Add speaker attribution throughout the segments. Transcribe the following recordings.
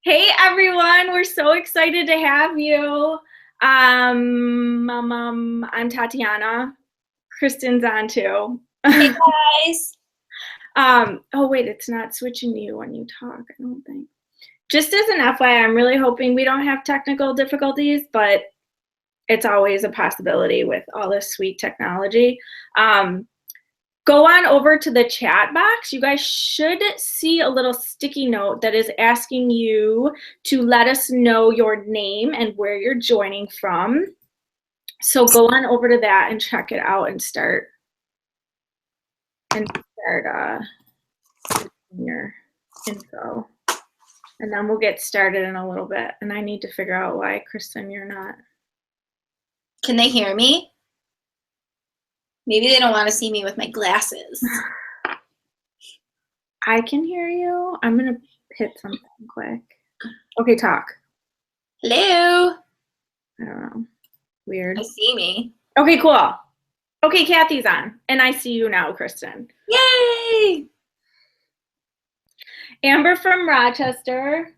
Speaker 1: Hey everyone, we're so excited to have you. I'm Tatiana. Kristen's on too.
Speaker 2: Hey guys.
Speaker 1: Oh wait, it's not switching to you when you talk, I don't think. Just as an FYI, I'm really hoping we don't have technical difficulties, but it's always a possibility with all this sweet technology. Go on over to the chat box. You guys should see a little sticky note that is asking you to let us know your name and where you're joining from. So go on over to that and check it out and start your info. And then we'll get started in a little bit. And I need to figure out why, Kristen, you're not.
Speaker 2: Can they hear me? Maybe they don't want to see me with my glasses.
Speaker 1: I can hear you. I'm going to hit something quick. Okay, talk.
Speaker 2: Hello.
Speaker 1: I don't know. Weird.
Speaker 2: I see me.
Speaker 1: Okay, cool. Okay, Kathy's on. And I see you now, Kristen.
Speaker 2: Yay!
Speaker 1: Amber from Rochester.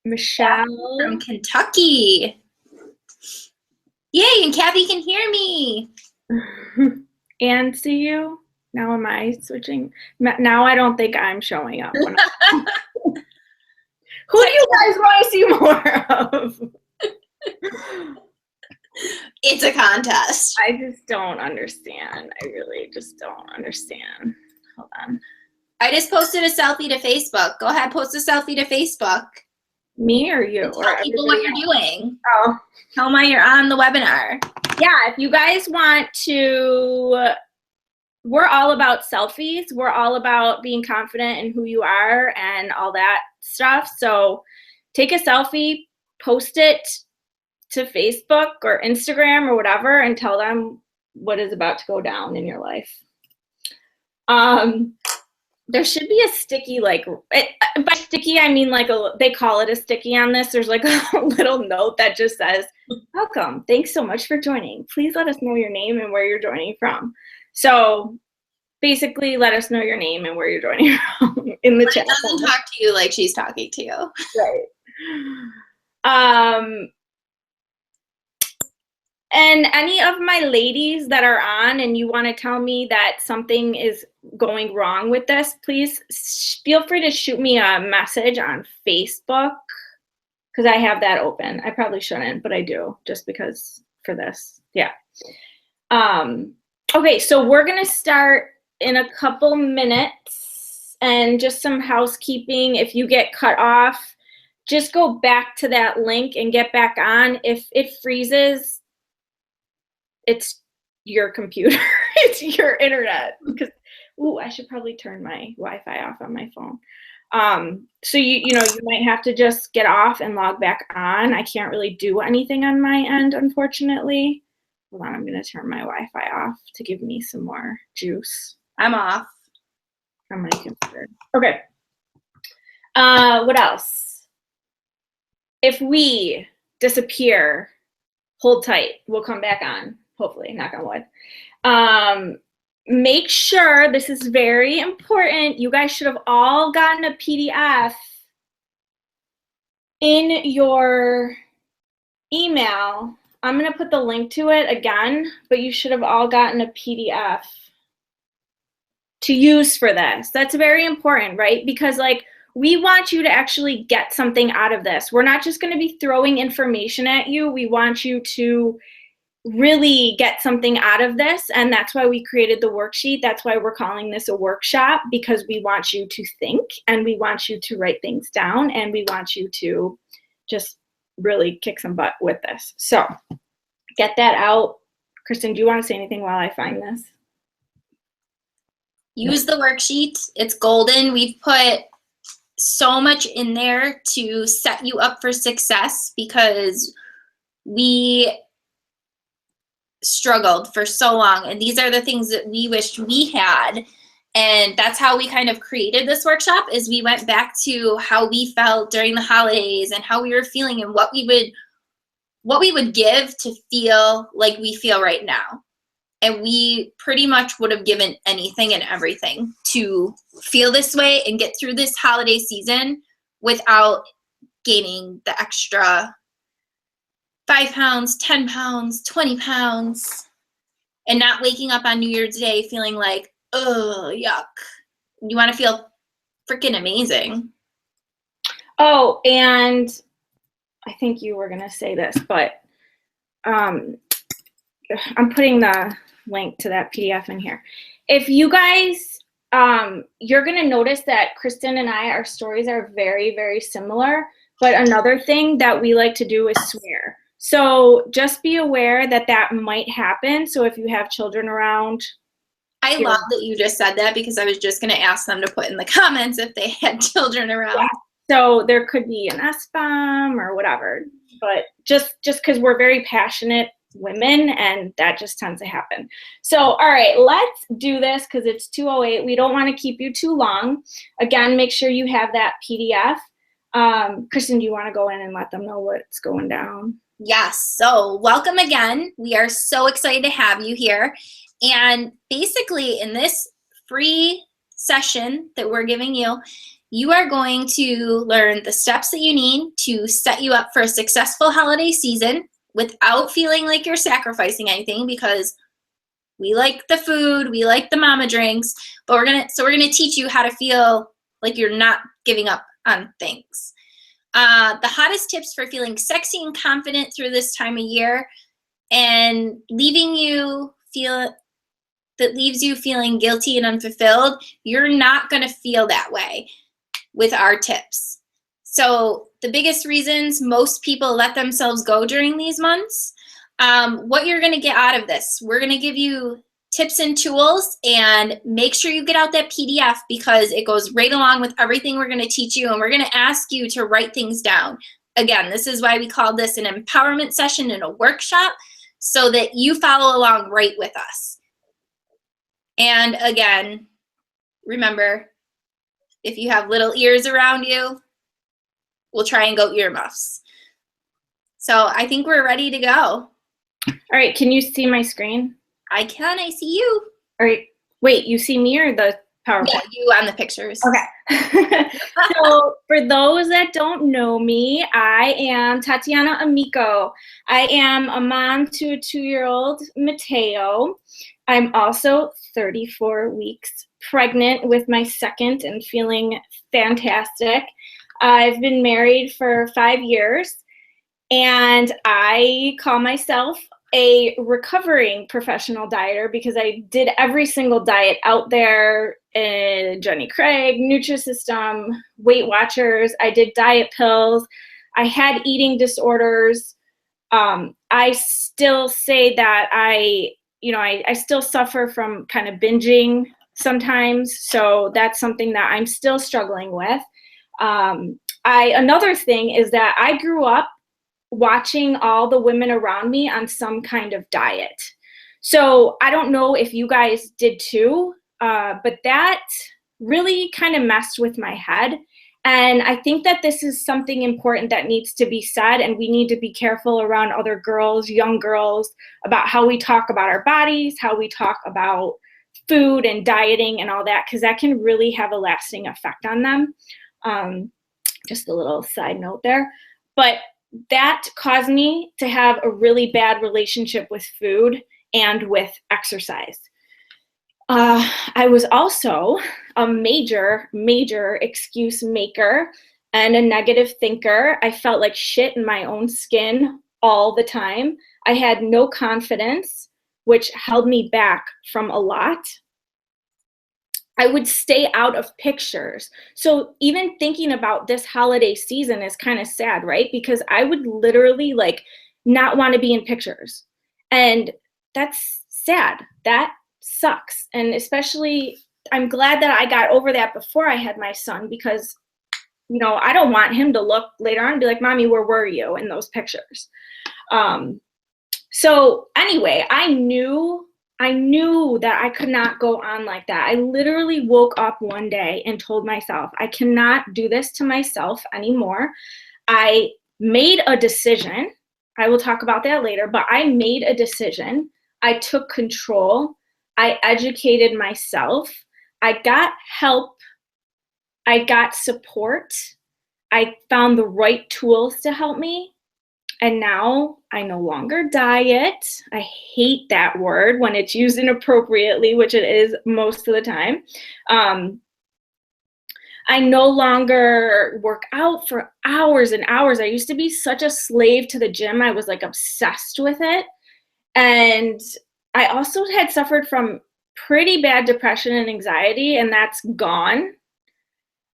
Speaker 1: Michelle.
Speaker 2: From Kentucky. Yay, and Kathy can hear me.
Speaker 1: And see you. Now am I switching? Now I don't think I'm showing up. Who do you guys want to see more of?
Speaker 2: It's a contest.
Speaker 1: I just don't understand. I really just don't understand. Hold on.
Speaker 2: I just posted a selfie to Facebook. Go ahead, post a selfie to Facebook.
Speaker 1: Me or you?
Speaker 2: Tell people what you're doing.
Speaker 1: Oh.
Speaker 2: Tell them you're on the webinar.
Speaker 1: Yeah, if you guys want to, we're all about selfies. We're all about being confident in who you are and all that stuff. So take a selfie, post it to Facebook or Instagram or whatever, and tell them what is about to go down in your life. There should be a sticky, by sticky, I mean they call it a sticky on this. There's like a little note that just says, welcome, thanks so much for joining. Please let us know your name and where you're joining from. So basically let us know your name and where you're joining from in the chat.
Speaker 2: It doesn't talk to you like she's talking to you.
Speaker 1: Right. And any of my ladies that are on and you want to tell me that something is going wrong with this, please feel free to shoot me a message on Facebook because I have that open. I probably shouldn't, but I do just because for this. Yeah. Okay, so we're going to start in a couple minutes and just some housekeeping. If you get cut off, just go back to that link and get back on. If it freezes, it's your computer, it's your internet. Because, I should probably turn my Wi-Fi off on my phone. So you might have to just get off and log back on. I can't really do anything on my end, unfortunately. Hold on, I'm gonna turn my Wi-Fi off to give me some more juice.
Speaker 2: I'm off.
Speaker 1: On my computer. Okay. What else? If we disappear, hold tight. We'll come back on. Hopefully, knock on wood. Make sure, this is very important, you guys should have all gotten a PDF in your email. I'm going to put the link to it again, but you should have all gotten a PDF to use for this. That's very important, right? Because we want you to actually get something out of this. We're not just going to be throwing information at you. We want you to really get something out of this, and that's why we created the worksheet. That's why we're calling this a workshop, because we want you to think and we want you to write things down and we want you to just really kick some butt with this. So get that out. Kristen, do you want to say anything while I find this?
Speaker 2: Use the worksheet. It's golden. We've put so much in there to set you up for success because we struggled for so long, and these are the things that we wished we had, and that's how we kind of created this workshop. Is we went back to how we felt during the holidays and how we were feeling and what we would give to feel like we feel right now. And we pretty much would have given anything and everything to feel this way and get through this holiday season without gaining the extra 5 pounds, 10 pounds, 20 pounds, and not waking up on New Year's Day feeling like, oh, yuck. You want to feel freaking amazing.
Speaker 1: Oh, and I think you were going to say this, but I'm putting the link to that PDF in here. If you guys, you're going to notice that Kristen and I, our stories are very, very similar. But another thing that we like to do is swear. So just be aware that that might happen. So if you have children around.
Speaker 2: I love that you just said that, because I was just going to ask them to put in the comments if they had children around.
Speaker 1: Yeah. So there could be an S-bomb or whatever. But just because we're very passionate women, and that just tends to happen. So, all right, let's do this because it's 2:08. We don't want to keep you too long. Again, make sure you have that PDF. Kristen, do you want to go in and let them know what's going down?
Speaker 2: Yes. So welcome again. We are so excited to have you here. And basically in this free session that we're giving you, you are going to learn the steps that you need to set you up for a successful holiday season without feeling like you're sacrificing anything, because we like the food, we like the mama drinks, but we're gonna teach you how to feel like you're not giving up on things. The hottest tips for feeling sexy and confident through this time of year, and leaves you feeling guilty and unfulfilled. You're not going to feel that way with our tips. So the biggest reasons most people let themselves go during these months, what you're going to get out of this, we're going to give you tips and tools, and make sure you get out that PDF, because it goes right along with everything we're going to teach you, and we're going to ask you to write things down. Again, this is why we call this an empowerment session and a workshop, so that you follow along right with us. And again, remember, if you have little ears around you, we'll try and go earmuffs. So I think we're ready to go.
Speaker 1: All right, can you see my screen?
Speaker 2: I can, I see you.
Speaker 1: All right, wait, you see me or the PowerPoint?
Speaker 2: Yeah, you on the pictures.
Speaker 1: Okay. So for those that don't know me, I am Tatiana Amico. I am a mom to a 2-year-old Mateo. I'm also 34 weeks pregnant with my second and feeling fantastic. I've been married for 5 years, and I call myself a recovering professional dieter because I did every single diet out there, Jenny Craig, Nutrisystem, Weight Watchers. I did diet pills. I had eating disorders. I still say that I still suffer from kind of binging sometimes. So that's something that I'm still struggling with. Another thing is that I grew up watching all the women around me on some kind of diet. So I don't know if you guys did too, but that really kind of messed with my head. And I think that this is something important that needs to be said, and we need to be careful around other girls, young girls, about how we talk about our bodies, how we talk about food and dieting and all that, because that can really have a lasting effect on them. Just a little side note there. But that caused me to have a really bad relationship with food and with exercise. I was also a major excuse maker and a negative thinker. I felt like shit in my own skin all the time. I had no confidence, which held me back from a lot. I would stay out of pictures. So even thinking about this holiday season is kind of sad, right? Because I would literally not want to be in pictures. And that's sad. That sucks. And especially, I'm glad that I got over that before I had my son, because, I don't want him to look later on and be like, Mommy, where were you in those pictures? So anyway, I knew that I could not go on like that. I literally woke up one day and told myself, I cannot do this to myself anymore. I made a decision. I will talk about that later, but I made a decision. I took control. I educated myself. I got help. I got support. I found the right tools to help me. And now I no longer diet. I hate that word when it's used inappropriately, which it is most of the time. I no longer work out for hours and hours. I used to be such a slave to the gym. I was like obsessed with it. And I also had suffered from pretty bad depression and anxiety, and that's gone.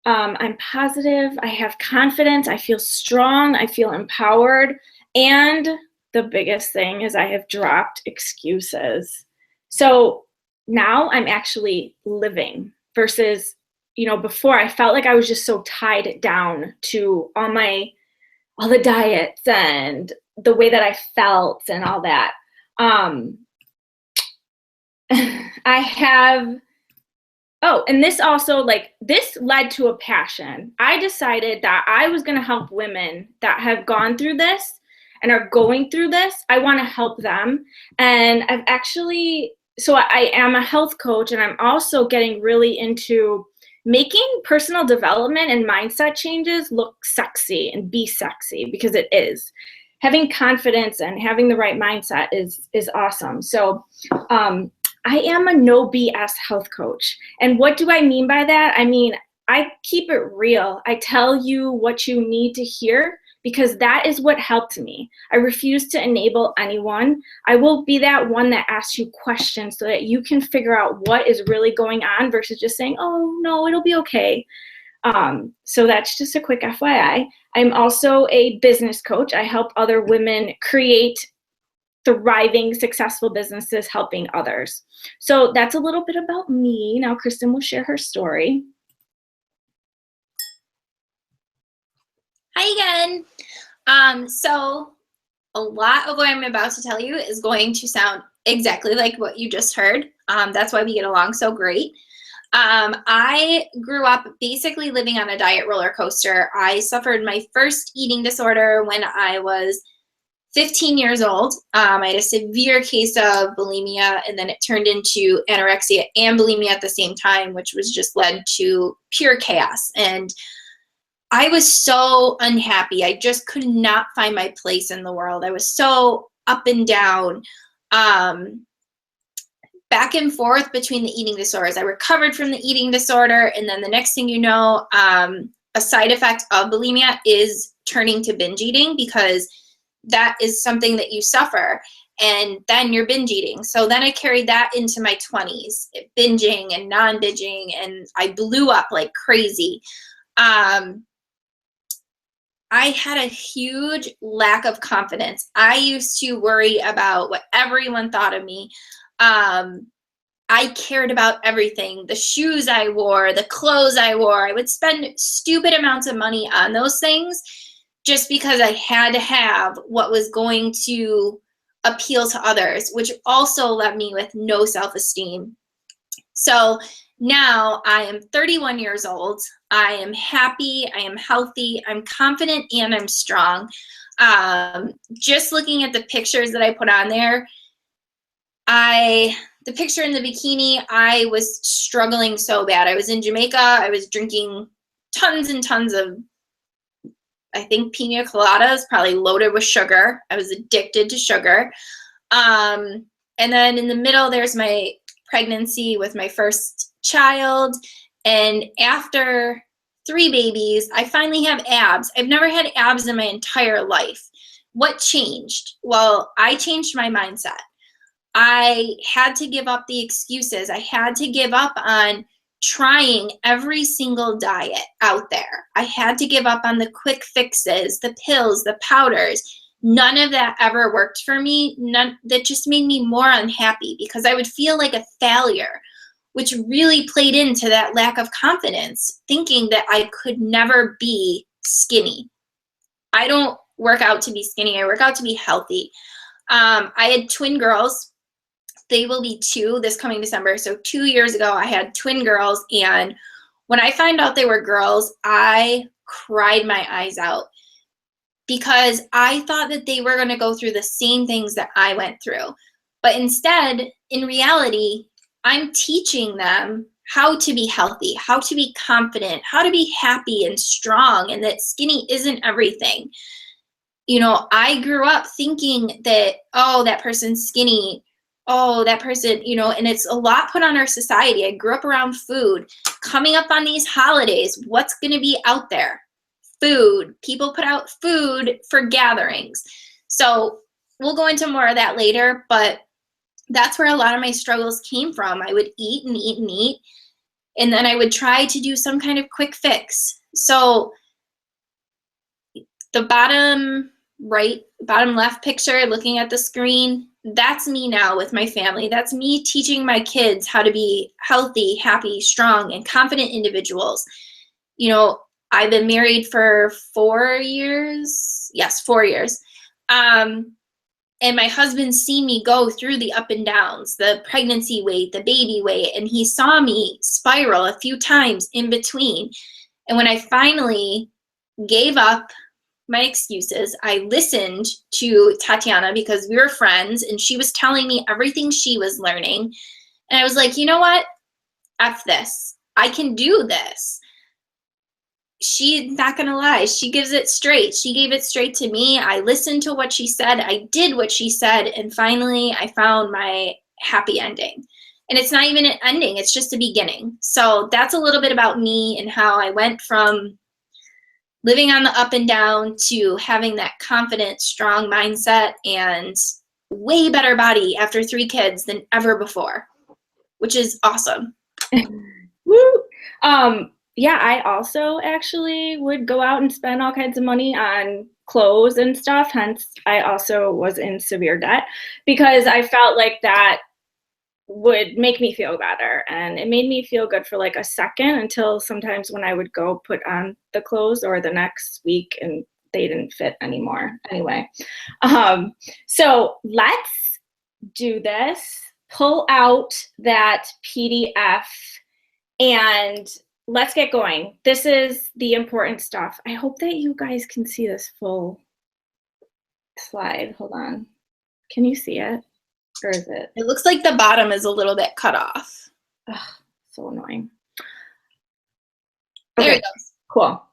Speaker 1: I'm positive. I have confidence. I feel strong. I feel empowered. And the biggest thing is I have dropped excuses. So now I'm actually living versus, before I felt like I was just so tied down to all the diets and the way that I felt and all that. I have, and this also, this led to a passion. I decided that I was going to help women that have gone through this and are going through this. I want to help them. And so I am a health coach, and I'm also getting really into making personal development and mindset changes look sexy and be sexy, because it is. Having confidence and having the right mindset is awesome. So I am a no BS health coach. And what do I mean by that? I mean, I keep it real. I tell you what you need to hear, because that is what helped me. I refuse to enable anyone. I will be that one that asks you questions so that you can figure out what is really going on versus just saying, oh, no, it'll be okay. So that's just a quick FYI. I'm also a business coach. I help other women create thriving, successful businesses helping others. So that's a little bit about me. Now Kristen will share her story.
Speaker 2: Hi again. So a lot of what I'm about to tell you is going to sound exactly like what you just heard. That's why we get along so great. I grew up basically living on a diet roller coaster. I suffered my first eating disorder when I was 15 years old. I had a severe case of bulimia, and then it turned into anorexia and bulimia at the same time, which was just led to pure chaos. And I was so unhappy. I just could not find my place in the world. I was so up and down, back and forth between the eating disorders. I recovered from the eating disorder, and then the next thing you know, a side effect of bulimia is turning to binge eating, because that is something that you suffer, and then you're binge eating. So then I carried that into my 20s, binging and non-binging, and I blew up like crazy. I had a huge lack of confidence. I used to worry about what everyone thought of me. I cared about everything, the shoes I wore, the clothes I wore. I would spend stupid amounts of money on those things just because I had to have what was going to appeal to others, which also left me with no self-esteem. So now I am 31 years old. I am happy, I am healthy, I'm confident, and I'm strong. Just looking at the pictures that I put on there, the picture in the bikini, I was struggling so bad. I was in Jamaica. I was drinking tons and tons of, I think, pina coladas, probably loaded with sugar. I was addicted to sugar. And then in the middle, there's my pregnancy with my first child. And after 3 babies, I finally have abs. I've never had abs in my entire life. What changed? Well, I changed my mindset. I had to give up the excuses. I had to give up on trying every single diet out there. I had to give up on the quick fixes, the pills, the powders. None of that ever worked for me. That just made me more unhappy, because I would feel like a failure, which really played into that lack of confidence, thinking that I could never be skinny. I don't work out to be skinny. I work out to be healthy. I had twin girls. They will be 2 this coming December. So 2 years ago, I had twin girls. And when I found out they were girls, I cried my eyes out, because I thought that they were going to go through the same things that I went through. But instead, in reality, I'm teaching them how to be healthy, how to be confident, how to be happy and strong, and that skinny isn't everything. You know, I grew up thinking that, oh, that person's skinny. Oh, that person, you know, and it's a lot put on our society. I grew up around food. Coming up on these holidays, what's going to be out there? Food. People put out food for gatherings. So we'll go into more of that later, but that's where a lot of my struggles came from. I would eat and eat and eat, and then I would try to do some kind of quick fix. So the bottom right, bottom left picture, looking at the screen, that's me now with my family. That's me teaching my kids how to be healthy, happy, strong, and confident individuals. You know, I've been married for 4 years. Yes, 4 years. And my husband's seen me go through the up and downs, the pregnancy weight, the baby weight, and he saw me spiral a few times in between. And when I finally gave up my excuses, I listened to Tatiana because we were friends and she was telling me everything she was learning. And I was like, you know what? F this. I can do this. She's not going to lie. She gives it straight. She gave it straight to me. I listened to what she said. I did what she said. And finally, I found my happy ending. And it's not even an ending. It's just a beginning. So that's a little bit about me and how I went from living on the up and down to having that confident, strong mindset and way better body after 3 kids than ever before, which is awesome.
Speaker 1: Woo! Yeah, I also actually would go out and spend all kinds of money on clothes and stuff. Hence, I also was in severe debt because I felt like that would make me feel better. And it made me feel good for like a second until sometimes when I would go put on the clothes or the next week and they didn't fit anymore. Anyway, so let's do this. Pull out that PDF and let's get going. This is the important stuff. I hope that you guys can see this full slide. Hold on. Can you see it? Or is it?
Speaker 2: It looks like the bottom is a little bit cut off.
Speaker 1: Ugh, so annoying.
Speaker 2: There
Speaker 1: Okay,
Speaker 2: it goes.
Speaker 1: cool.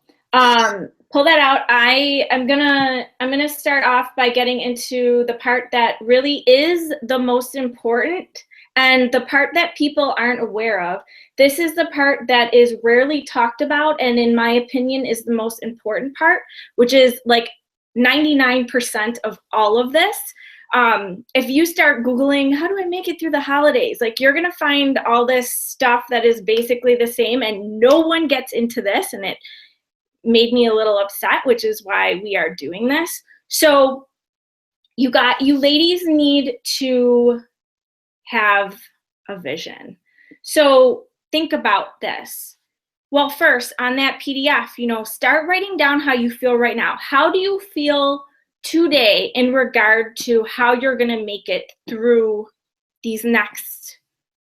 Speaker 1: Pull that out. I'm gonna start off by getting into the part that really is the most important and the part that people aren't aware of. This is the part that is rarely talked about and in my opinion is the most important part, which is like 99% of all of this. If you start Googling, how do I make it through the holidays? Like you're gonna find all this stuff that is basically the same and no one gets into this, and it made me a little upset, which is why we are doing this. So you ladies need to have a vision. So think about this. Well, first on that PDF, start writing down how you feel right now. How do you feel today in regard to how you're going to make it through these next,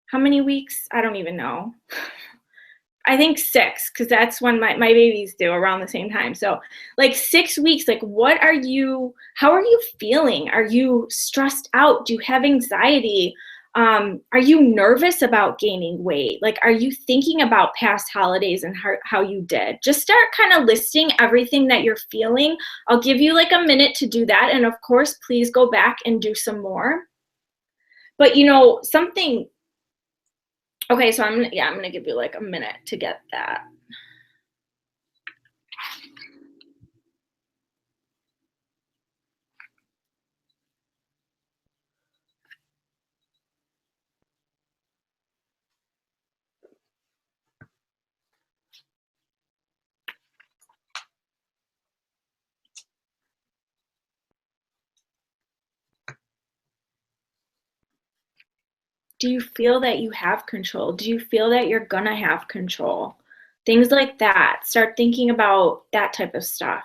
Speaker 1: how many weeks? I don't even know. I think 6, because that's when my babies do around the same time. So like 6 weeks, like how are you feeling? Are you stressed out? Do you have anxiety? Are you nervous about gaining weight? Like, are you thinking about past holidays and how you did? Just start kind of listing everything that you're feeling. I'll give you like a minute to do that. And of course, please go back and do some more. But something, okay, so I'm gonna give you like a minute to get that. Do you feel that you have control? Do you feel that you're gonna have control? Things like that. Start thinking about that type of stuff.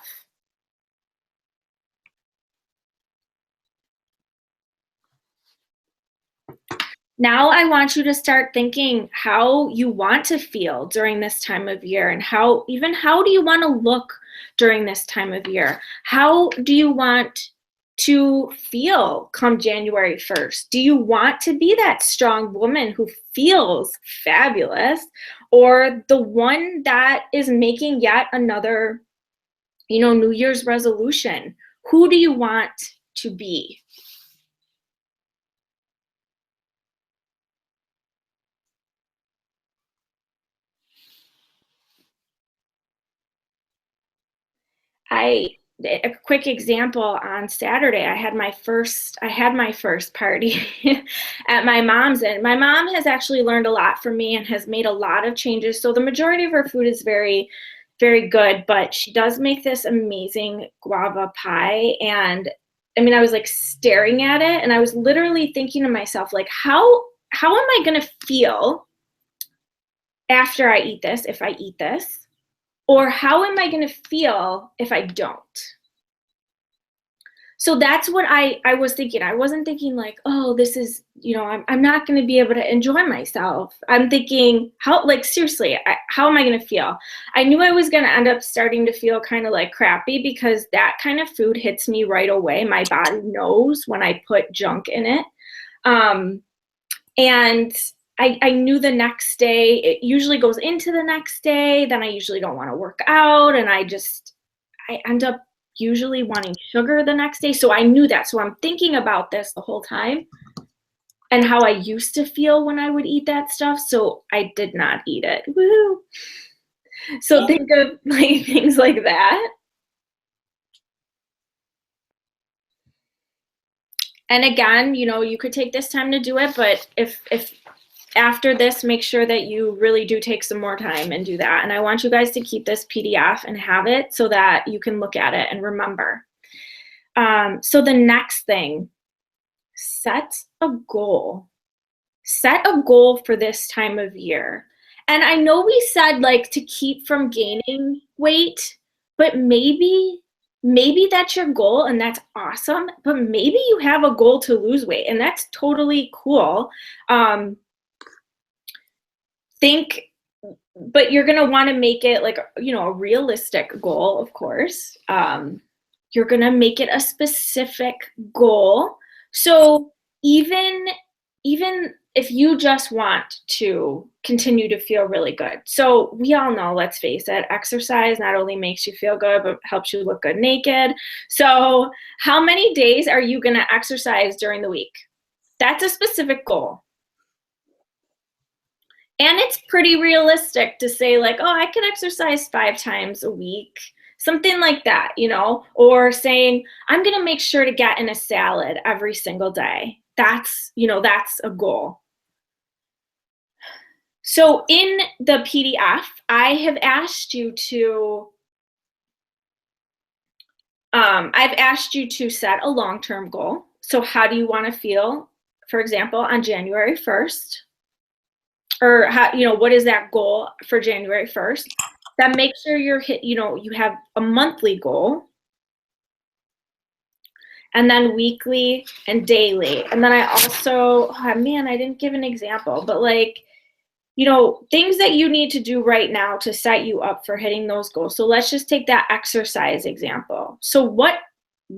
Speaker 1: Now I want you to start thinking how you want to feel during this time of year and how do you want to look during this time of year? How do you want to feel come January 1st? Do you want to be that strong woman who feels fabulous, or the one that is making yet another, New Year's resolution? Who do you want to be? A quick example, on Saturday I had my first party at my mom's, and my mom has actually learned a lot from me and has made a lot of changes. So the majority of her food is very, very good, but she does make this amazing guava pie. And I mean, I was like staring at it and I was literally thinking to myself, like, how am I going to feel after I eat this, if I eat this? Or how am I going to feel if I don't? So that's what I was thinking. I wasn't thinking like, oh, this is, I'm not going to be able to enjoy myself. I'm thinking, seriously, how am I going to feel? I knew I was going to end up starting to feel kind of like crappy, because that kind of food hits me right away. My body knows when I put junk in it. And I knew the next day, it usually goes into the next day, then I usually don't want to work out, and I end up usually wanting sugar the next day. So I knew that. So I'm thinking about this the whole time and how I used to feel when I would eat that stuff. So I did not eat it. Woo! So think of like things like that. And again, you could take this time to do it, but if after this, make sure that you really do take some more time and do that. And I want you guys to keep this PDF and have it so that you can look at it and remember. So the next thing, set a goal. Set a goal for this time of year. And I know we said like to keep from gaining weight, but maybe that's your goal and that's awesome. But maybe you have a goal to lose weight and that's totally cool. But you're going to want to make it like, a realistic goal, of course. You're going to make it a specific goal. So even if you just want to continue to feel really good. So we all know, let's face it, exercise not only makes you feel good, but helps you look good naked. So how many days are you going to exercise during the week? That's a specific goal. And it's pretty realistic to say like, oh, I can exercise 5 times a week, something like that, or saying, I'm going to make sure to get in a salad every single day. That's a goal. So in the PDF, I have asked you to, set a long-term goal. So how do you want to feel, for example, on January 1st? Or how, what is that goal for January 1st? Then make sure you have a monthly goal, and then weekly and daily. And then I also, I didn't give an example, but like, things that you need to do right now to set you up for hitting those goals. So let's just take that exercise example. So what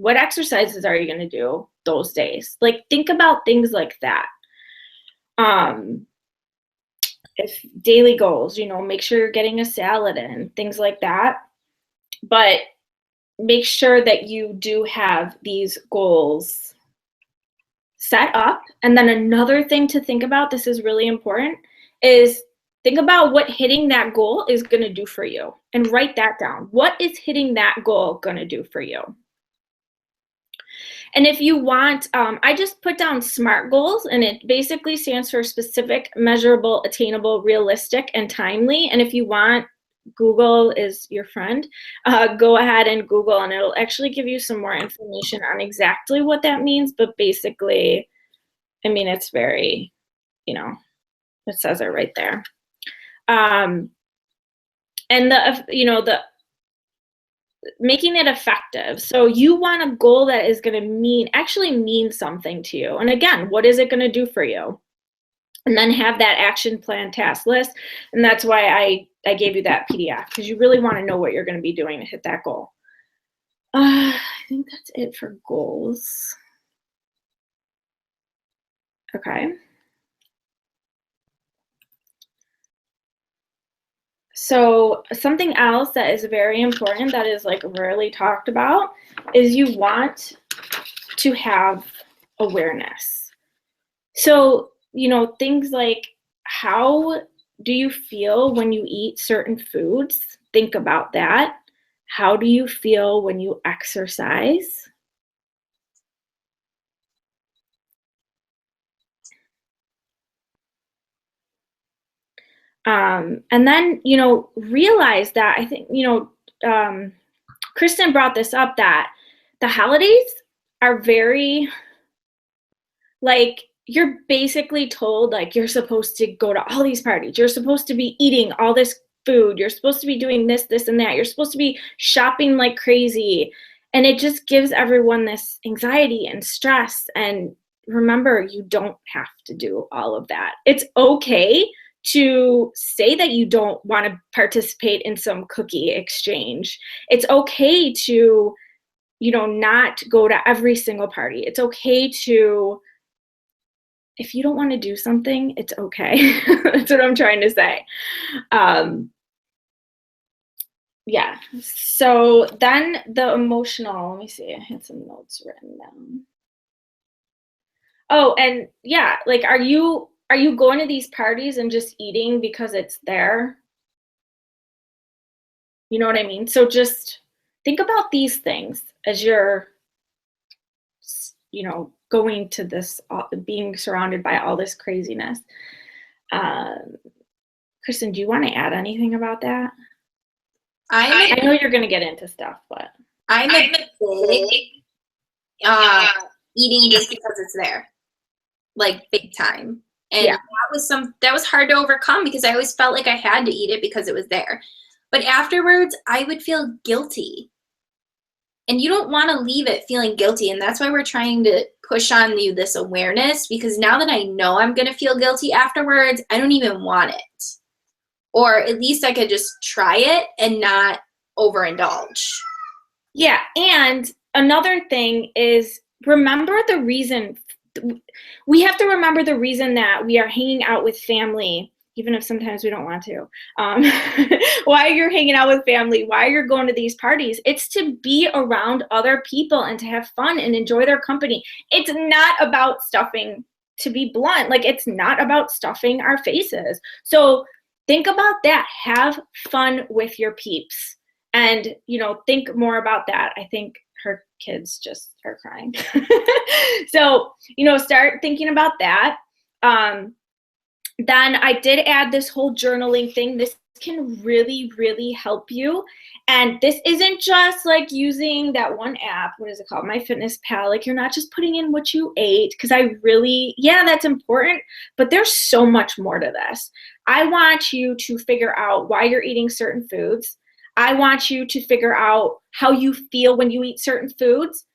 Speaker 1: exercises are you going to do those days? Like, think about things like that. If daily goals, make sure you're getting a salad in, things like that. But make sure that you do have these goals set up. And then another thing to think about, this is really important, is think about what hitting that goal is going to do for you and write that down. What is hitting that goal going to do for you? And if you want, I just put down SMART goals, and it basically stands for specific, measurable, attainable, realistic, and timely. And if you want, Google is your friend. Go ahead and Google, and it'll actually give you some more information on exactly what that means. But basically, it's very, it says it right there. And the making it effective. So you want a goal that is going to actually mean something to you. And again, what is it going to do for you? And then have that action plan task list. And that's why I gave you that PDF, because you really want to know what you're going to be doing to hit that goal. think that's it for goals. Okay. So something else that is very important that is like rarely talked about is you want to have awareness. So, things like, how do you feel when you eat certain foods? Think about that. How do you feel when you exercise? And then, realize that I think, Kristen brought this up, that the holidays are very, like, you're basically told, like, you're supposed to go to all these parties. You're supposed to be eating all this food. You're supposed to be doing this, this, and that. You're supposed to be shopping like crazy. And it just gives everyone this anxiety and stress. And remember, you don't have to do all of that. It's okay to say that you don't want to participate in some cookie exchange. It's okay to, not go to every single party. It's okay to, if you don't want to do something, it's okay. That's what I'm trying to say. Yeah. So then the emotional, let me see, I had some notes written down. Oh, and yeah, like, are you going to these parties and just eating because it's there? You know what I mean? So just think about these things as you're, going to this, being surrounded by all this craziness. Kristen, do you want to add anything about that? I know you're going to get into stuff, but
Speaker 2: I'm a big eating just because it's there, like big time. And
Speaker 1: yeah,
Speaker 2: that was hard to overcome because I always felt like I had to eat it because it was there. But afterwards, I would feel guilty. And you don't want to leave it feeling guilty. And that's why we're trying to push on you this awareness, because now that I know I'm going to feel guilty afterwards, I don't even want it. Or at least I could just try it and not overindulge.
Speaker 1: Yeah, and another thing is, remember the reason. We have to remember the reason that we are hanging out with family, even if sometimes we don't want to. Why you're hanging out with family, why you're going to these parties. It's to be around other people and to have fun and enjoy their company. It's not about stuffing, to be blunt. Like, it's not about stuffing our faces. So think about that. Have fun with your peeps. And, think more about that. I think her kids just are crying. So, start thinking about that. Then I did add this whole journaling thing. This can really, really help you. And this isn't just like using that one app. What is it called? MyFitnessPal. Like, you're not just putting in what you ate, because that's important, but there's so much more to this. I want you to figure out why you're eating certain foods. I want you to figure out how you feel when you eat certain foods.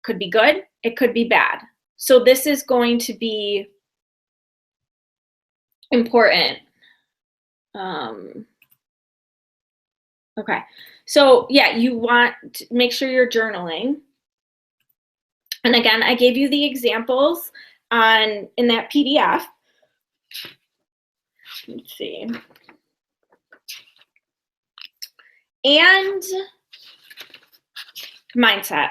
Speaker 1: Could be good. It could be bad. So this is going to be important. Okay. So yeah, you want to make sure you're journaling. And again, I gave you the examples in that PDF. Let's see. And mindset.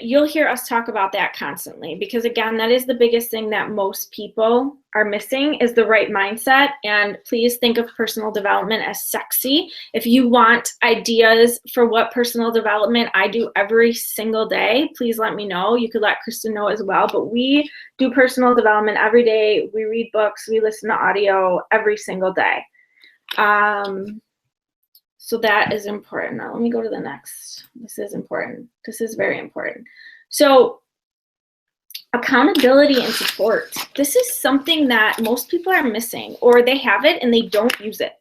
Speaker 1: You'll hear us talk about that constantly, because again, that is the biggest thing that most people are missing, is the right mindset. And please think of personal development as sexy. If you want ideas for what personal development I do every single day, please let me know. You could let Kristen know as well, but we do personal development every day. We read books, we listen to audio every single day. So that is important. Now let me go to the next. This is important. This is very important. So accountability and support. This is something that most people are missing, or they have it and they don't use it.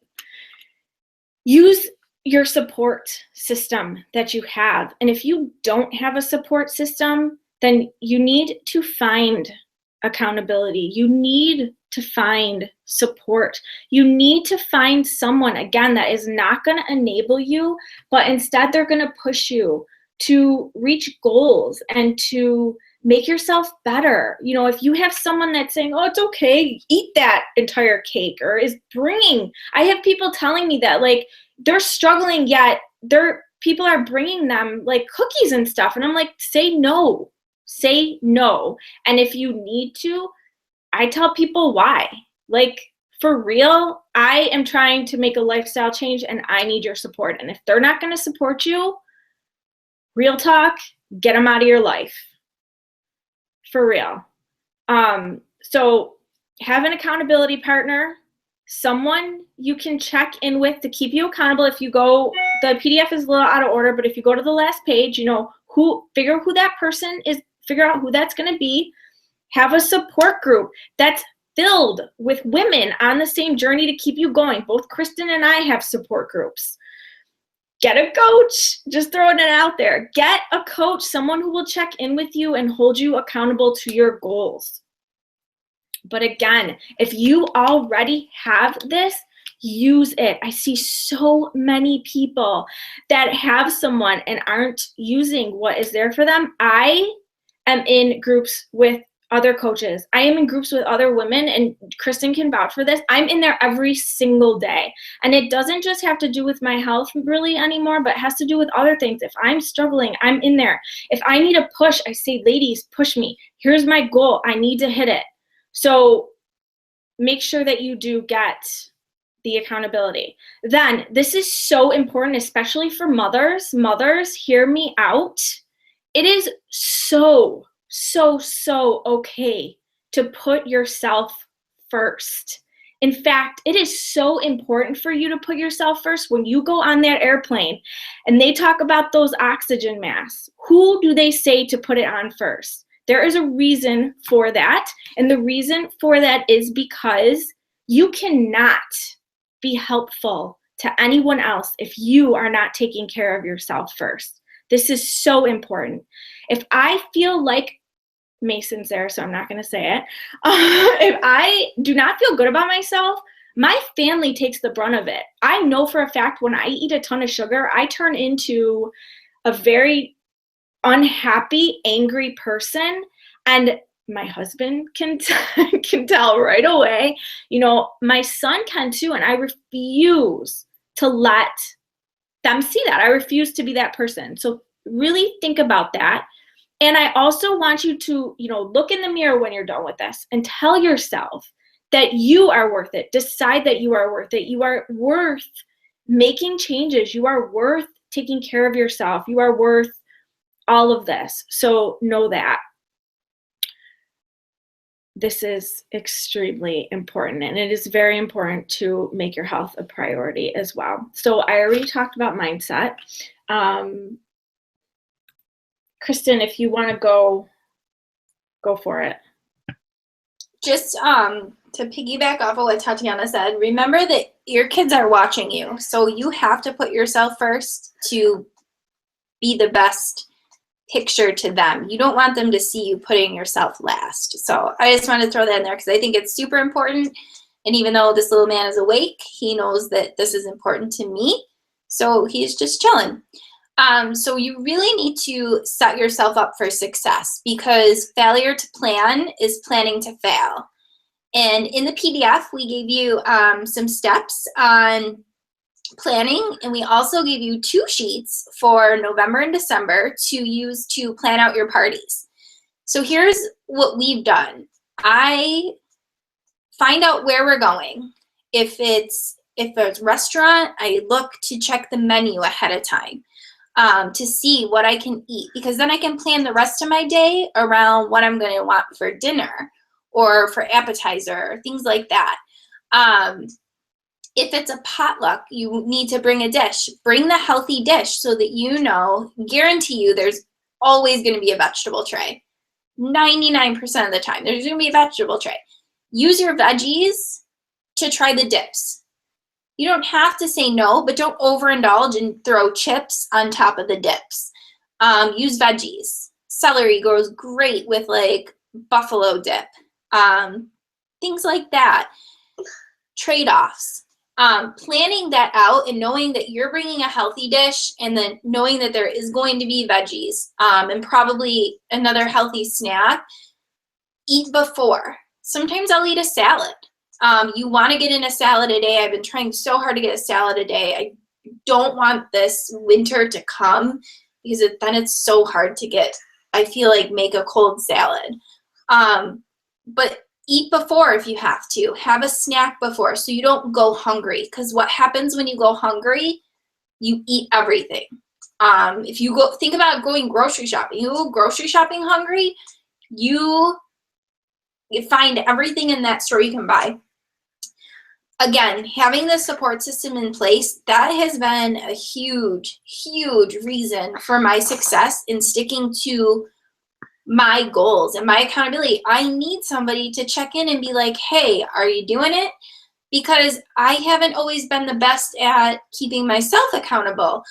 Speaker 1: Use your support system that you have. And if you don't have a support system, then you need to find accountability. You need to find support. You need to find someone, again, that is not going to enable you, but instead they're going to push you to reach goals and to make yourself better. You know, if you have someone that's saying, oh, it's okay, eat that entire cake, or is bringing, I have people telling me that, like, they're struggling, yet people are bringing them like cookies and stuff. And I'm like, say no. And if you need to, I tell people why. Like, for real, I am trying to make a lifestyle change and I need your support. And if they're not going to support you, real talk, get them out of your life. For real. So have an accountability partner, someone you can check in with to keep you accountable. If you go, the PDF is a little out of order, but if you go to the last page, you know, figure out who that person is, figure out who that's going to be. Have a support group that's filled with women on the same journey to keep you going. Both Kristen and I have support groups. Get a coach, just throwing it out there. Get a coach, someone who will check in with you and hold you accountable to your goals. But again, if you already have this, use it. I see so many people that have someone and aren't using what is there for them. I am in groups with other coaches. I am in groups with other women, and Kristen can vouch for this. I'm in there every single day. And it doesn't just have to do with my health really anymore, but it has to do with other things. If I'm struggling, I'm in there. If I need a push, I say, ladies, push me. Here's my goal. I need to hit it. So make sure that you do get the accountability. Then this is so important, especially for mothers. Mothers, hear me out. It is so okay to put yourself first. In fact, it is so important for you to put yourself first. When you go on that airplane and they talk about those oxygen masks, who do they say to put it on first? There is a reason for that. And the reason for that is because you cannot be helpful to anyone else if you are not taking care of yourself first. This is so important. If I feel like, Mason's there, so I'm not going to say it. If I do not feel good about myself, my family takes the brunt of it. I know for a fact when I eat a ton of sugar, I turn into a very unhappy, angry person. And my husband can tell right away. You know, my son can too, and I refuse to let them see that. I refuse to be that person. So really think about that. And I also want you to, you know, look in the mirror when you're done with this and tell yourself that you are worth it. Decide that you are worth it. You are worth making changes. You are worth taking care of yourself. You are worth all of this. So know that. This is extremely important, and it is very important to make your health a priority as well. So I already talked about mindset. Kristen, if you want to go for it.
Speaker 2: Just to piggyback off of what Tatiana said, remember that your kids are watching you. So you have to put yourself first to be the best picture to them. You don't want them to see you putting yourself last. So I just wanted to throw that in there because I think it's super important. And even though this little man is awake, he knows that this is important to me. So he's just chilling. So you really need to set yourself up for success, because failure to plan is planning to fail. And in the PDF, we gave you some steps on planning, and we also gave you 2 sheets for November and December to use to plan out your parties. So here's what we've done. I find out where we're going. If it's a restaurant, I look to check the menu ahead of time. To see what I can eat, because then I can plan the rest of my day around what I'm going to want for dinner or for appetizer or things like that. If it's a potluck, you need to bring a dish. Bring the healthy dish so that you know, guarantee you there's always going to be a vegetable tray. 99% of the time, there's going to be a vegetable tray. Use your veggies to try the dips. You don't have to say no, but don't overindulge and throw chips on top of the dips. Use veggies. Celery goes great with like buffalo dip. Things like that. Trade-offs. Planning that out and knowing that you're bringing a healthy dish, and then knowing that there is going to be veggies and probably another healthy snack, eat before. Sometimes I'll eat a salad. You want to get in a salad a day. I've been trying so hard to get a salad a day. I don't want this winter to come because then it's so hard to get, I feel like, make a cold salad. But eat before if you have to. Have a snack before so you don't go hungry, because what happens when you go hungry, you eat everything. If you go, think about going grocery shopping. You go grocery shopping hungry, you find everything in that store you can buy. Again, having the support system in place, that has been a huge, huge reason for my success in sticking to my goals and my accountability. I need somebody to check in and be like, hey, are you doing it? Because I haven't always been the best at keeping myself accountable.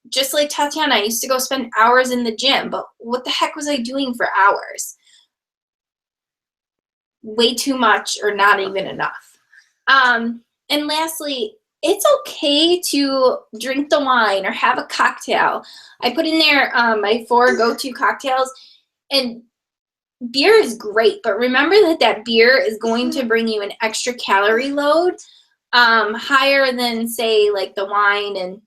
Speaker 2: Just like Tatiana, I used to go spend hours in the gym, but what the heck was I doing for hours? Way too much or not even enough. And lastly, it's okay to drink the wine or have a cocktail. I put in there my 4 go-to cocktails, and beer is great, but remember that beer is going to bring you an extra calorie load higher than, say, like the wine and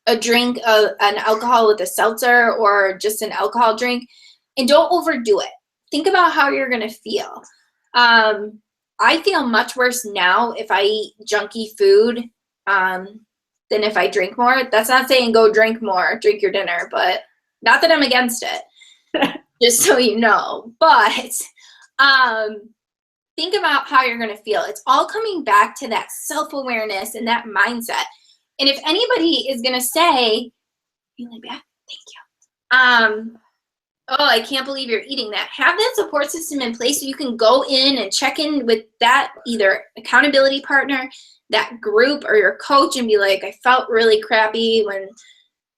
Speaker 2: a drink, an alcohol with a seltzer or just an alcohol drink. And don't overdo it. Think about how you're going to feel. I feel much worse now if I eat junky food than if I drink more. That's not saying go drink more, drink your dinner, but not that I'm against it, just so you know. But think about how you're going to feel. It's all coming back to that self-awareness and that mindset. And if anybody is going to say, feeling bad, thank you. Oh, I can't believe you're eating that. Have that support system in place so you can go in and check in with that either accountability partner, that group, or your coach and be like, I felt really crappy when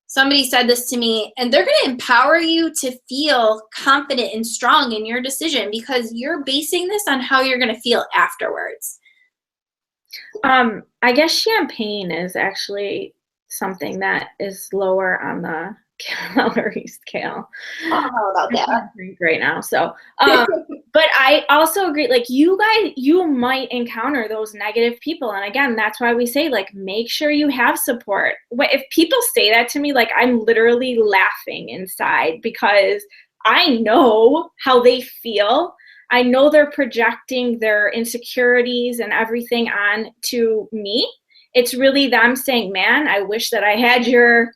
Speaker 2: somebody said this to me. And they're going to empower you to feel confident and strong in your decision, because you're basing this on how you're going to feel afterwards.
Speaker 1: I guess champagne is actually something that is lower on the calorie scale.
Speaker 2: I don't know about that.
Speaker 1: I can't drink right now, so but I also agree, like, you guys, you might encounter those negative people, and again, that's why we say, like, make sure you have support. If people say that to me, like, I'm literally laughing inside, because I know how they feel. I know they're projecting their insecurities and everything on to me. It's really them saying, man, I wish that I had your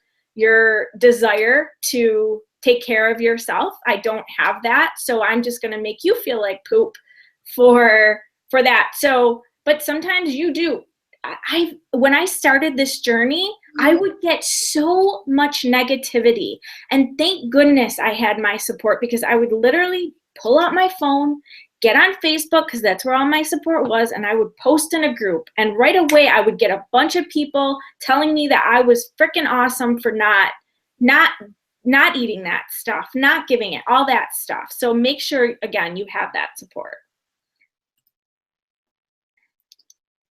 Speaker 1: desire to take care of yourself. I don't have that, so I'm just going to make you feel like poop for that. So, but sometimes you do. When I started this journey, I would get so much negativity, and thank goodness I had my support, because I would literally pull out my phone, get on Facebook, because that's where all my support was, and I would post in a group, and right away I would get a bunch of people telling me that I was freaking awesome for not eating that stuff, not giving it, all that stuff. So make sure, again, you have that support.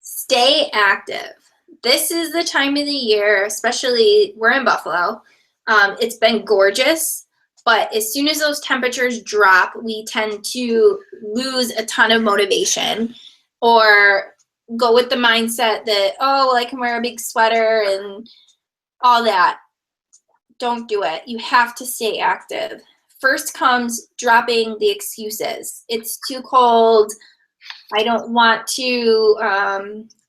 Speaker 2: Stay active. This is the time of the year, especially we're in Buffalo. It's been gorgeous. But as soon as those temperatures drop, we tend to lose a ton of motivation, or go with the mindset that, oh, well, I can wear a big sweater and all that. Don't do it. You have to stay active. First comes dropping the excuses. It's too cold. I don't want to.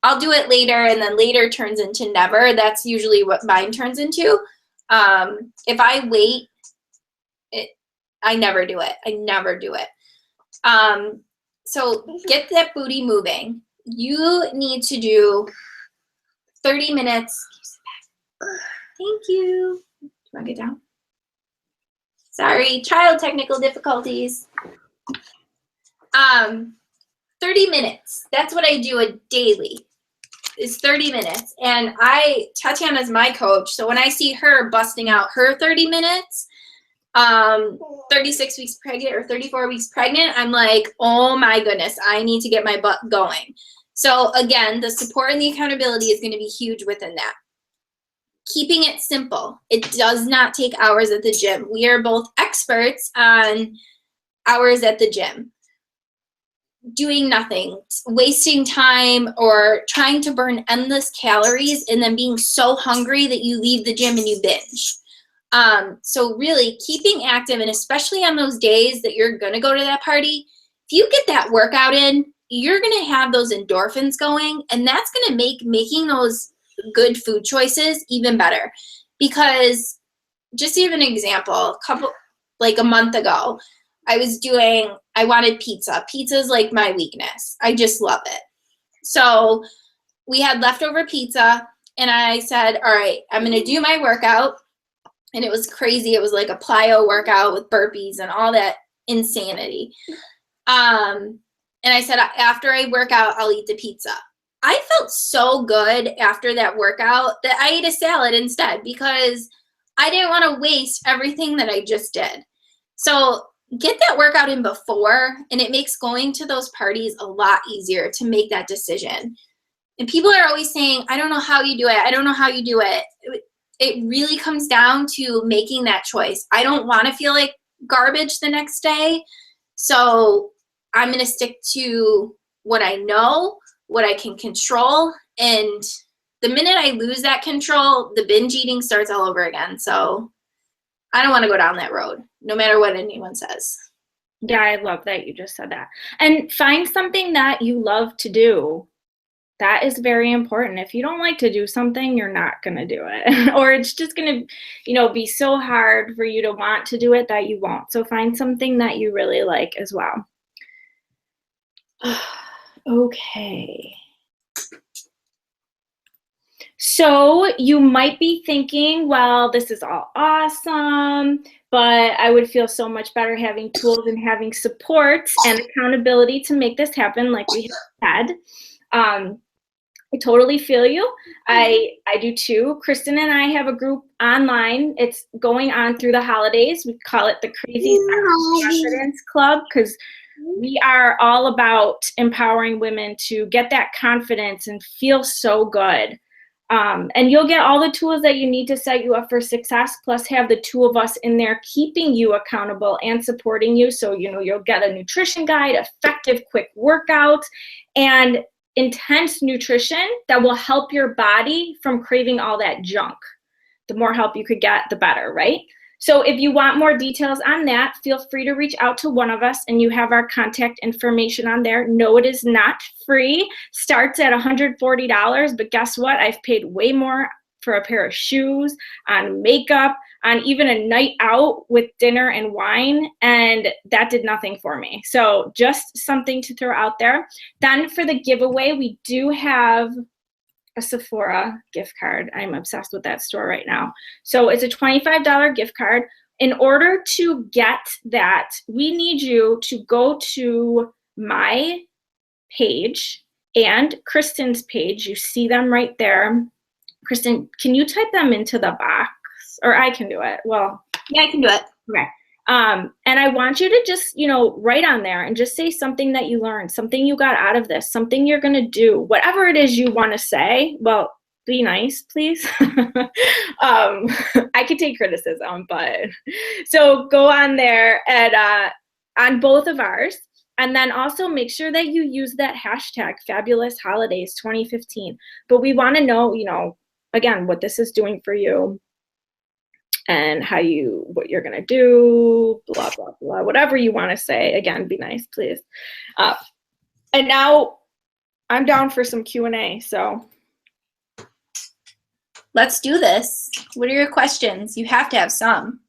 Speaker 2: I'll do it later, and then later turns into never. That's usually what mine turns into. If I wait, I never do it. I never do it. So get that booty moving. You need to do 30 minutes. Thank you. Do you want to get down? Sorry, child technical difficulties. 30 minutes. That's what I do a daily. Is 30 minutes. And Tatiana's my coach. So when I see her busting out her 30 minutes, 36 weeks pregnant or 34 weeks pregnant, I'm like, oh my goodness, I need to get my butt going. So again, the support and the accountability is going to be huge within that. Keeping it simple. It does not take hours at the gym. We are both experts on hours at the gym. Doing nothing, wasting time, or trying to burn endless calories and then being so hungry that you leave the gym and you binge. So really keeping active, and especially on those days that you're gonna go to that party, if you get that workout in, you're gonna have those endorphins going, and that's gonna make making those good food choices even better. Because just to give an example, a month ago, I wanted pizza. Pizza is like my weakness. I just love it. So we had leftover pizza, and I said, all right, I'm going to do my workout. And it was crazy. It was like a plyo workout with burpees and all that insanity. And I said, after I work out, I'll eat the pizza. I felt so good after that workout that I ate a salad instead, because I didn't want to waste everything that I just did. So get that workout in before, and it makes going to those parties a lot easier to make that decision. And people are always saying, I don't know how you do it. I don't know how you do it. It really comes down to making that choice. I don't want to feel like garbage the next day. So I'm going to stick to what I know, what I can control. And the minute I lose that control, the binge eating starts all over again. So I don't want to go down that road, no matter what anyone says.
Speaker 1: Yeah, I love that you just said that. And find something that you love to do. That is very important. If you don't like to do something, you're not going to do it. Or it's just going to, be so hard for you to want to do it that you won't. So find something that you really like as well. Okay. So you might be thinking, well, this is all awesome, but I would feel so much better having tools and having support and accountability to make this happen, like we have said. I totally feel you. I do too. Kristen and I have a group online. It's going on through the holidays. We call it the Crazy Confidence Club, because we are all about empowering women to get that confidence and feel so good. And you'll get all the tools that you need to set you up for success, plus have the two of us in there keeping you accountable and supporting you. So, you'll get a nutrition guide, effective, quick workouts, and intense nutrition that will help your body from craving all that junk. The more help you could get, the better, right? So if you want more details on that, feel free to reach out to one of us, and you have our contact information on there. No, it is not free. Starts at $140, but guess what? I've paid way more for a pair of shoes, on makeup, on even a night out with dinner and wine, and that did nothing for me. So just something to throw out there. Then for the giveaway, we do have a Sephora gift card. I'm obsessed with that store right now. So it's a $25 gift card. In order to get that, we need you to go to my page and Kristen's page. You see them right there. Kristen, can you type them into the box? Or I can do it. Well,
Speaker 2: yeah, I can do it.
Speaker 1: Okay. And I want you to just, write on there and just say something that you learned, something you got out of this, something you're going to do, whatever it is you want to say. Well, be nice, please. I could take criticism, but so go on there and on both of ours. And then also make sure that you use that hashtag Fabulous Holidays 2015. But we want to know, again, what this is doing for you and what you're going to do, blah, blah, blah, whatever you want to say. Again, be nice, please. And now I'm down for some Q&A, so.
Speaker 2: Let's do this. What are your questions? You have to have some.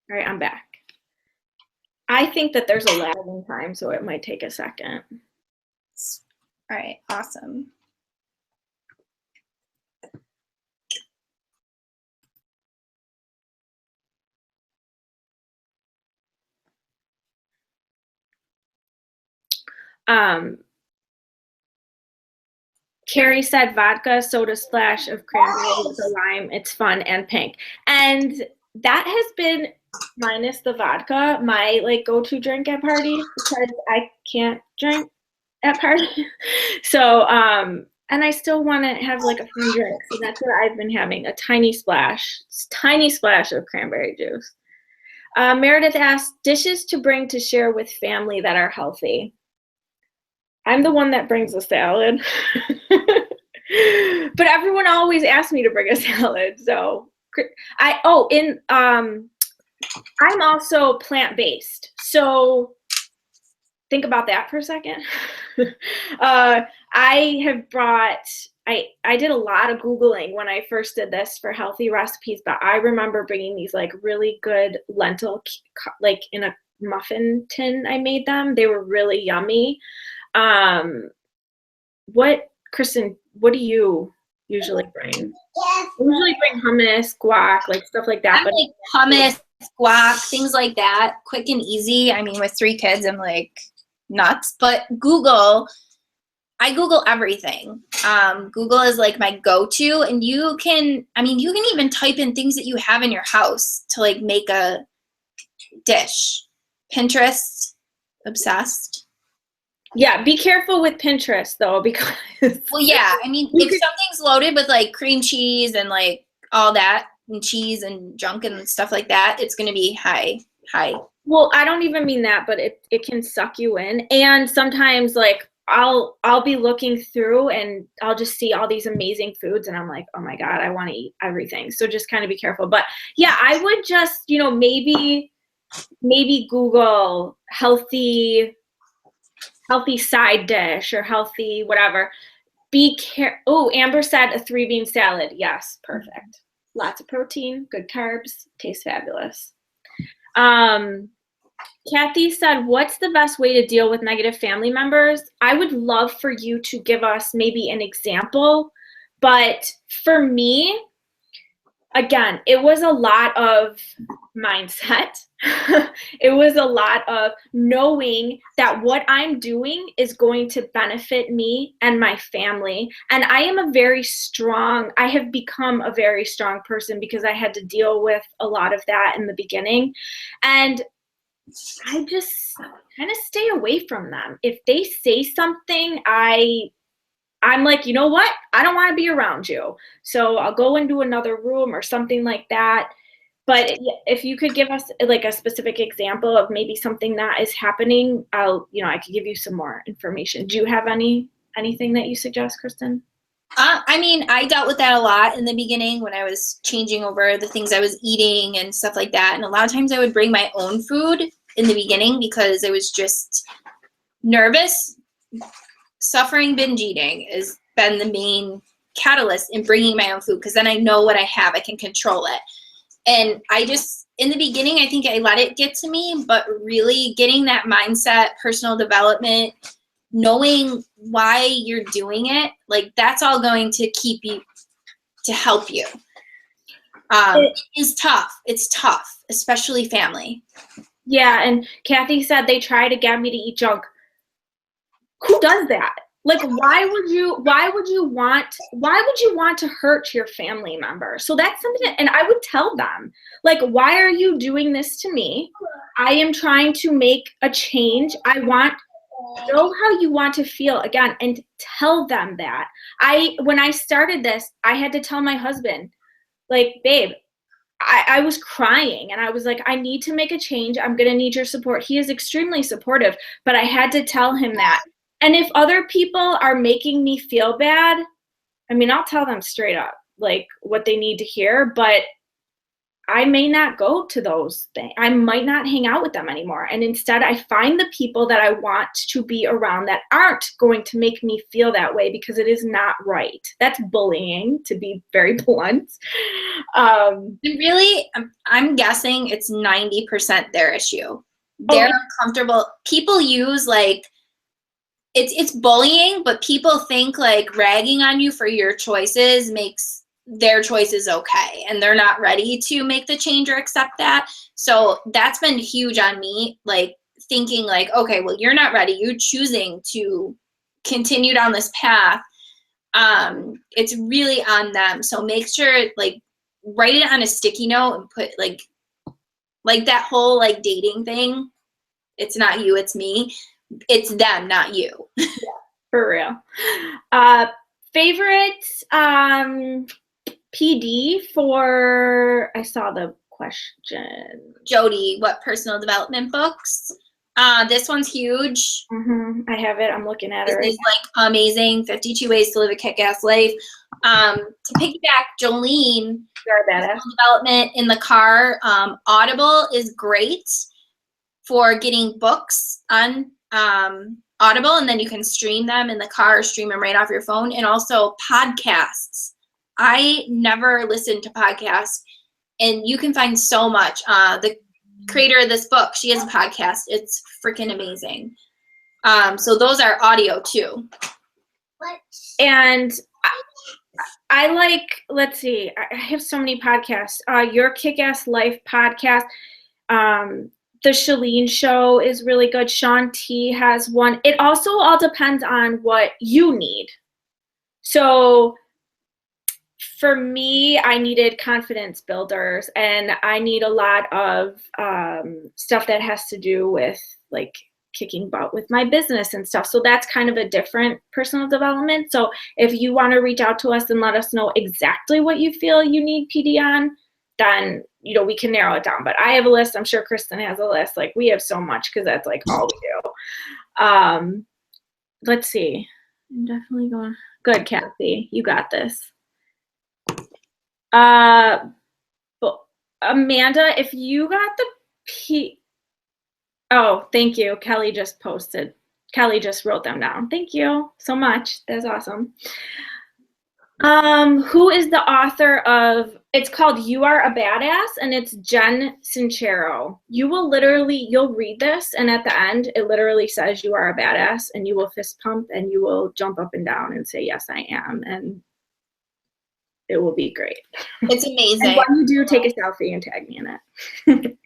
Speaker 1: All right, I'm back. I think that there's a lag in time, so it might take a second.
Speaker 2: All right, awesome.
Speaker 1: Carrie said vodka, soda splash of cranberry with a lime. It's fun and pink. And that has been, minus the vodka, my go-to drink at parties, because I can't drink at parties. So, and I still want to have like a fun drink. So that's what I've been having, a tiny splash of cranberry juice. Meredith asked, dishes to bring to share with family that are healthy. I'm the one that brings a salad. But everyone always asks me to bring a salad. So I'm also plant-based. So think about that for a second. I did a lot of Googling when I first did this for healthy recipes, but I remember bringing these like really good lentil, like in a muffin tin, I made them. They were really yummy. Kristen, what do you usually bring? I usually bring hummus, guac, like stuff like that.
Speaker 2: I'm like hummus, guac, things like that, quick and easy. I mean, with 3 kids, I'm like nuts. But I Google everything. Google is like my go-to, and you can even type in things that you have in your house to like make a dish. Pinterest, obsessed.
Speaker 1: Yeah, be careful with Pinterest though, because
Speaker 2: well, yeah, I mean, if something's loaded with like cream cheese and like all that and cheese and junk and stuff like that, it's going to be high.
Speaker 1: Well, I don't even mean that, but it can suck you in. And sometimes like I'll be looking through and I'll just see all these amazing foods and I'm like, oh my God, I want to eat everything. So just kind of be careful. But yeah, I would just, maybe Google healthy side dish or healthy whatever. Amber said a 3-bean salad. Yes, perfect. Lots of protein, good carbs, tastes fabulous. Kathy said, what's the best way to deal with negative family members? I would love for you to give us maybe an example, but for me, again, it was a lot of mindset. It was a lot of knowing that what I'm doing is going to benefit me and my family. And I have become a very strong person because I had to deal with a lot of that in the beginning. And I just kind of stay away from them. If they say something, I'm like, you know what? I don't want to be around you. So I'll go into another room or something like that. But if you could give us like a specific example of maybe something that is happening, I could give you some more information. Do you have anything that you suggest, Kristen?
Speaker 2: I mean, I dealt with that a lot in the beginning when I was changing over the things I was eating and stuff like that. And a lot of times I would bring my own food in the beginning because I was just nervous. Suffering binge eating has been the main catalyst in bringing my own food because then I know what I have. I can control it. And in the beginning, I think I let it get to me, but really getting that mindset, personal development, knowing why you're doing it, like that's all going to help you. It is tough. It's tough, especially family.
Speaker 1: Yeah, and Kathy said they try to get me to eat junk. Who does that? Like, why would you want to hurt your family member? So that's something and I would tell them, like, why are you doing this to me? I am trying to make a change. I want know how you want to feel again and tell them that. When I started this, I had to tell my husband, like, babe, I was crying and I was like, I need to make a change. I'm going to need your support. He is extremely supportive, but I had to tell him that. And if other people are making me feel bad, I mean, I'll tell them straight up, like, what they need to hear, but I may not go to those things. I might not hang out with them anymore. And instead, I find the people that I want to be around that aren't going to make me feel that way because it is not right. That's bullying, to be very blunt.
Speaker 2: Really, I'm guessing it's 90% their issue. They're uncomfortable. People use like, it's bullying, but people think like ragging on you for your choices makes their choices okay, and they're not ready to make the change or accept that. So that's been huge on me, like thinking like, okay, well, you're not ready. You're choosing to continue down this path. It's really on them. So make sure, like, write it on a sticky note and put like that whole like dating thing. It's not you, it's me. it's them, not you.
Speaker 1: For real. Favorite PD for, I saw the question.
Speaker 2: Jody, what personal development books? This one's huge.
Speaker 1: I have it. I'm looking at it.
Speaker 2: This is like amazing. 52 Ways to Live a Kick-Ass Life. To piggyback Jolene, personal development in the car. Audible is great for getting books on Audible, and then you can stream them in the car or stream them right off your phone. And also podcasts. I never listened to podcasts, and you can find so much. The creator of this book, she has a podcast. It's freaking amazing. So those are audio too.
Speaker 1: And I like, let's see, I have so many podcasts. Your Kick-Ass Life podcast. The Shalene Show is really good. Sean T has one. It also all depends on what you need. So for me, I needed confidence builders, and I need a lot of stuff that has to do with like kicking butt with my business and stuff. So that's kind of a different personal development. So if you want to reach out to us and let us know exactly what you feel you need PD on, then, you know, we can narrow it down. But I have a list. I'm sure Kristen has a list. Like, we have so much because that's like all we do. Let's see. I'm definitely going. Good, Kathy. You got this. But Amanda, if you got the oh, thank you. Kelly just posted. Kelly just wrote them down. Thank you so much. That's awesome. Who is the author of, it's called You Are a Badass, and it's Jen Sincero. You'll read this, and at the end, it literally says you are a badass, and you will fist pump, and you will jump up and down and say, yes, I am, and it will be great.
Speaker 2: It's amazing.
Speaker 1: And when you do, take a selfie and tag me in it.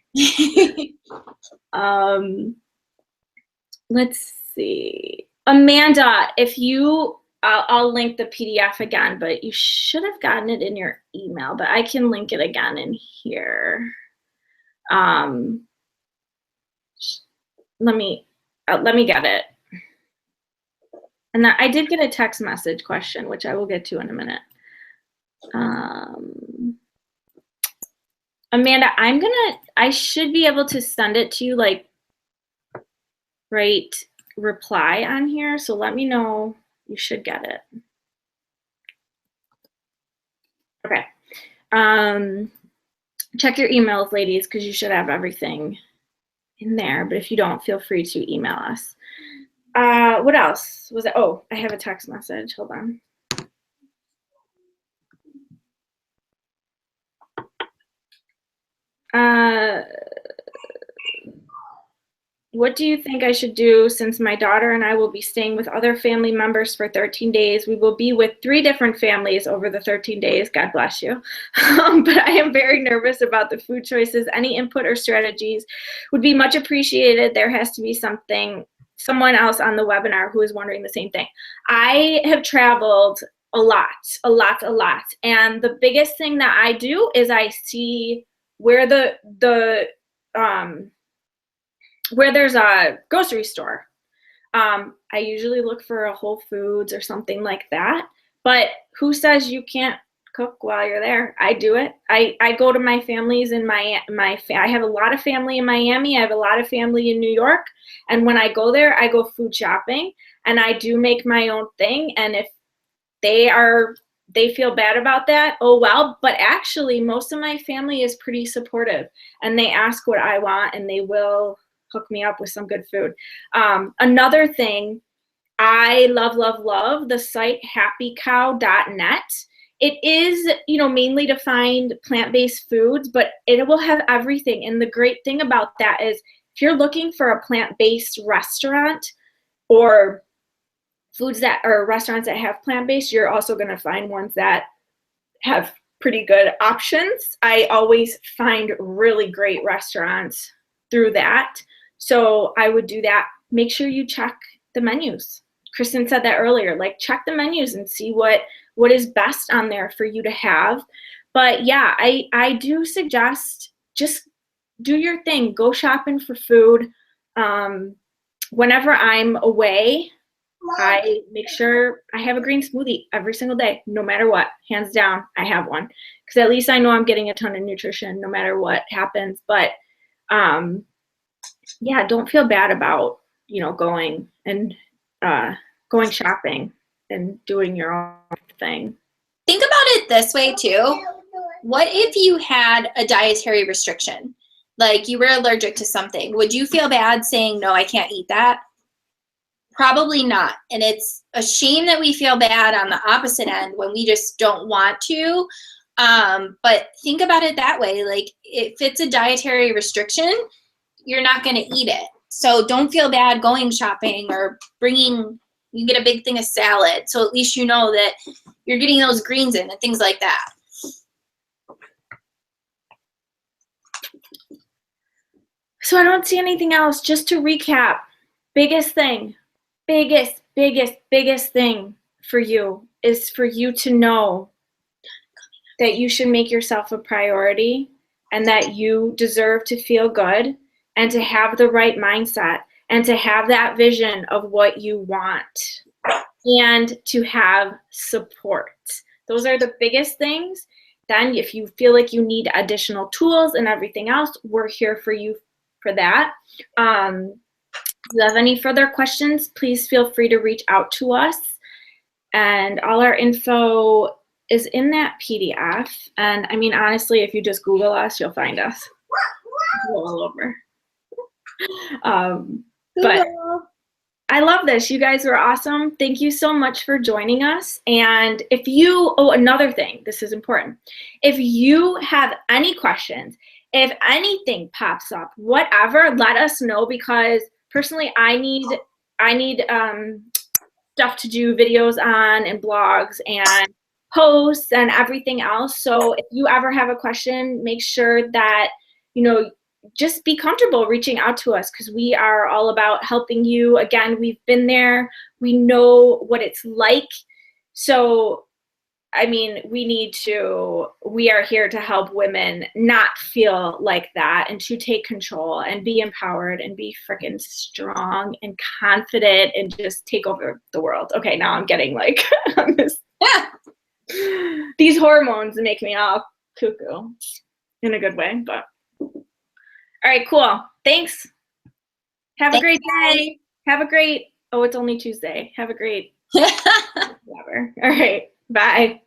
Speaker 1: Let's see. Amanda, if you, I'll link the PDF again, but you should have gotten it in your email, but I can link it again in here. Let me get it. And I did get a text message question, which I will get to in a minute. Amanda, I should be able to send it to you, like, right reply on here. So let me know. You should get it. Okay. Check your emails, ladies, because you should have everything in there. But if you don't, feel free to email us. What else was it? Oh, I have a text message. Hold on. What do you think I should do since my daughter and I will be staying with other family members for 13 days? We will be with 3 different families over the 13 days. God bless you. But I am very nervous about the food choices. Any input or strategies would be much appreciated. There has to be someone else on the webinar who is wondering the same thing. I have traveled a lot. And the biggest thing that I do is I see where where there's a grocery store. I usually look for a Whole Foods or something like that. But who says you can't cook while you're there? I do it. I go to my families in I have a lot of family in Miami. I have a lot of family in New York. And when I go there, I go food shopping, and I do make my own thing. And if they feel bad about that, oh well. But actually, most of my family is pretty supportive, and they ask what I want, and they will hook me up with some good food. Another thing, I love the site happycow.net. It is, mainly to find plant-based foods, but it will have everything. And the great thing about that is if you're looking for a plant-based restaurant or restaurants that have plant-based, you're also going to find ones that have pretty good options. I always find really great restaurants through that. So I would do that. Make sure you check the menus. Kristen said that earlier, like check the menus and see what is best on there for you to have. But yeah, I do suggest just do your thing. Go shopping for food. whenever I'm away, I make sure I have a green smoothie every single day, no matter what. Hands down, I have one. Because at least I know I'm getting a ton of nutrition no matter what happens. But yeah, don't feel bad about, going and going shopping and doing your own thing.
Speaker 2: Think about it this way too. What if you had a dietary restriction? Like you were allergic to something. Would you feel bad saying, no, I can't eat that? Probably not. And it's a shame that we feel bad on the opposite end when we just don't want to. But think about it that way. Like if it's a dietary restriction, you're not going to eat it. So don't feel bad going shopping or you get a big thing of salad. So at least you know that you're getting those greens in and things like that.
Speaker 1: So I don't see anything else. Just to recap, biggest thing for you is for you to know that you should make yourself a priority and that you deserve to feel good and to have the right mindset and to have that vision of what you want and to have support. Those are the biggest things. Then if you feel like you need additional tools and everything else, we're here for you for that. If you have any further questions, please feel free to reach out to us. And all our info is in that PDF. And I mean, honestly, if you just Google us, you'll find us all over. But I love this. You guys were awesome. Thank you so much for joining us. And another thing, this is important. If you have any questions, if anything pops up, whatever, let us know, because personally, I need stuff to do videos on and blogs and posts and everything else. So if you ever have a question, make sure that, just be comfortable reaching out to us, because we are all about helping you. Again, we've been there. We know what it's like. So, I mean, we are here to help women not feel like that and to take control and be empowered and be freaking strong and confident and just take over the world. Okay, now I'm getting like on this. These hormones make me all cuckoo in a good way, but all right, cool. Thanks. Have a great day. Oh, it's only Tuesday. Have a great whatever. All right. Bye.